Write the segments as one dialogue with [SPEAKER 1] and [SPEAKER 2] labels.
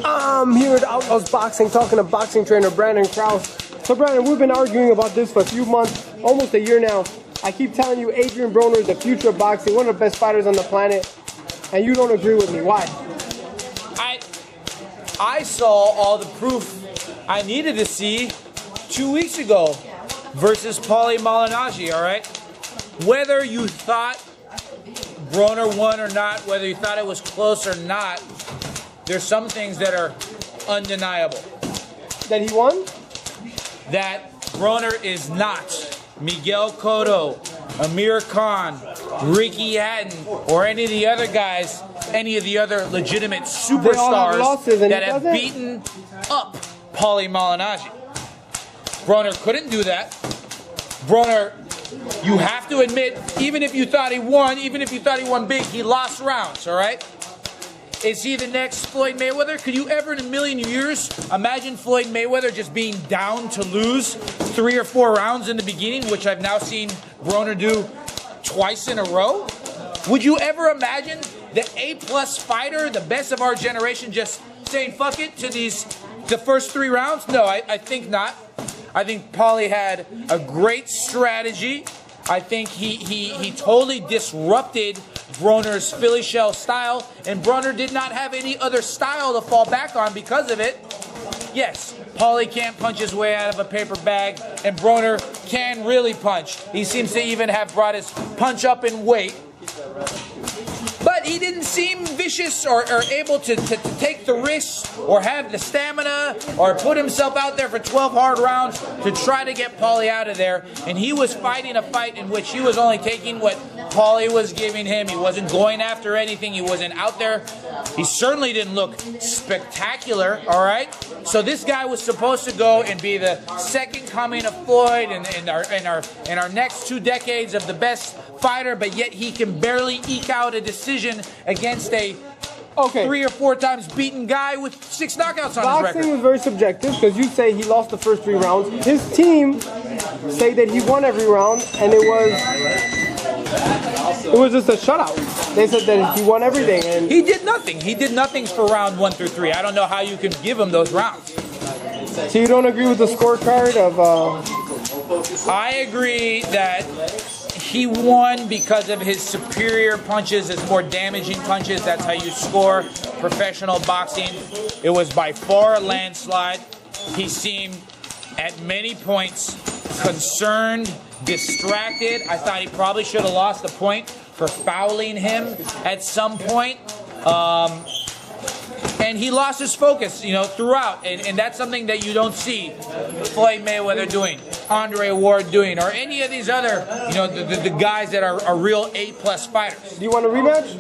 [SPEAKER 1] I'm here at Outlaws Boxing talking to boxing trainer Brandon Krause. So Brandon, we've been arguing about this for a few months, almost a year now. I keep telling you Adrien Broner is the future of boxing, one of the best fighters on the planet, and you don't agree with me. Why?
[SPEAKER 2] I saw all the proof I needed to see 2 weeks ago versus Paulie Malignaggi, all right? Whether you thought Broner won or not, whether you thought it was close or not, there's some things that are undeniable.
[SPEAKER 1] That he won?
[SPEAKER 2] That Broner is not Miguel Cotto, Amir Khan, Ricky Hatton, or any of the other guys, any of the other legitimate superstars that have beaten up Paulie Malignaggi. Broner couldn't do that. Broner, you have to admit, even if you thought he won, even if you thought he won big, he lost rounds, all right? Is he the next Floyd Mayweather? Could you ever in a million years imagine Floyd Mayweather just being down to lose 3 or 4 rounds in the beginning, which I've now seen Broner do twice in a row? Would you ever imagine the A-plus fighter, the best of our generation, just saying fuck it to the first 3 rounds? No, I think not. I think Paulie had a great strategy. I think he totally disrupted Broner's Philly shell style, and Broner did not have any other style to fall back on because of it. Yes, Paulie can't punch his way out of a paper bag, and Broner can really punch. He seems to even have brought his punch up in weight. But he didn't seem vicious or able to take the risks or have the stamina or put himself out there for 12 hard rounds to try to get Paulie out of there. And he was fighting a fight in which he was only taking what Paulie was giving him. He wasn't going after anything. He wasn't out there. He certainly didn't look spectacular, all right? So this guy was supposed to go and be the second coming of Floyd in our next 2 decades of the best fighter, but yet he can barely eke out a decision against a 3 or 4 times beaten guy with 6 knockouts on his record.
[SPEAKER 1] Boxing was very subjective because you say he lost the first 3 rounds. His team say that he won every round, and it was just a shutout. They said that he won everything, and
[SPEAKER 2] he did nothing. He did nothing for round 1 through 3. I don't know how you can give him those rounds.
[SPEAKER 1] So you don't agree with the scorecard of?
[SPEAKER 2] I agree that he won because of his superior punches, his more damaging punches. That's how you score professional boxing. It was by far a landslide. He seemed at many points concerned, distracted. I thought he probably should have lost the point for fouling him at some point. And he lost his focus, throughout. And that's something that you don't see Floyd Mayweather doing, Andre Ward doing, or any of these other, the guys that are real A-plus fighters.
[SPEAKER 1] Do you want a rematch?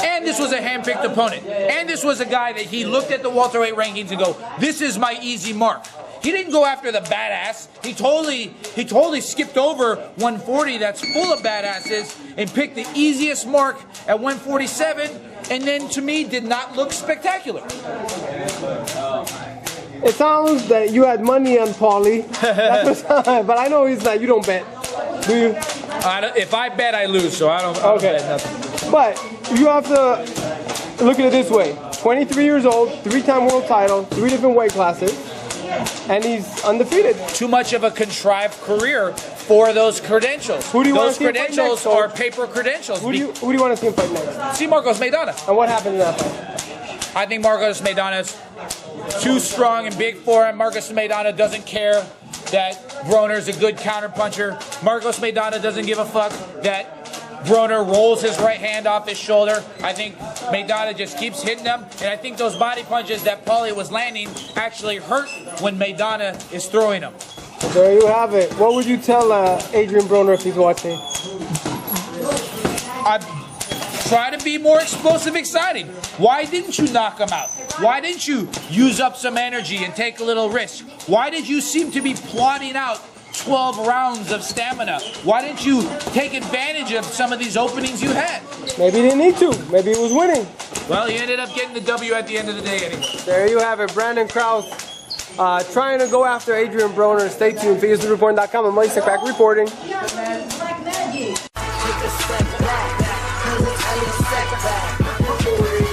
[SPEAKER 2] And this was a hand-picked opponent. And this was a guy that he looked at the welterweight rankings and go, this is my easy mark. He didn't go after the badass. He totally skipped over 140 that's full of badasses and picked the easiest mark at 147, and then to me did not look spectacular.
[SPEAKER 1] It sounds that you had money on Paulie, but I know he's not. You don't bet, do you?
[SPEAKER 2] If I bet, I lose, so I don't bet nothing.
[SPEAKER 1] But you have to look at it this way: 23 years old, 3-time world title, 3 different weight classes. And he's undefeated.
[SPEAKER 2] Too much of a contrived career for those credentials.
[SPEAKER 1] Who do you
[SPEAKER 2] those
[SPEAKER 1] want to see him fight next,
[SPEAKER 2] credentials are paper credentials.
[SPEAKER 1] Who do you want to see him fight next?
[SPEAKER 2] See Marcos Maidana.
[SPEAKER 1] And what happened in that fight?
[SPEAKER 2] I think Marcos Maidana's too strong and big for him. Marcos Maidana doesn't care that Broner's a good counterpuncher. Marcos Maidana doesn't give a fuck that Broner rolls his right hand off his shoulder. I think Maidana just keeps hitting them, and I think those body punches that Paulie was landing actually hurt when Maidana is throwing them.
[SPEAKER 1] There you have it. What would you tell Adrien Broner if he's watching?
[SPEAKER 2] Try to be more explosive, exciting. Why didn't you knock him out? Why didn't you use up some energy and take a little risk? Why did you seem to be plotting out 12 rounds of stamina? Why didn't you take advantage of some of these openings you had?
[SPEAKER 1] Maybe he didn't need to. Maybe he was winning.
[SPEAKER 2] Well, he ended up getting the W at the end of the day anyway.
[SPEAKER 1] There you have it. Brandon Krause trying to go after Adrien Broner. Stay tuned. VSReport.com. I'm Mike Crack reporting.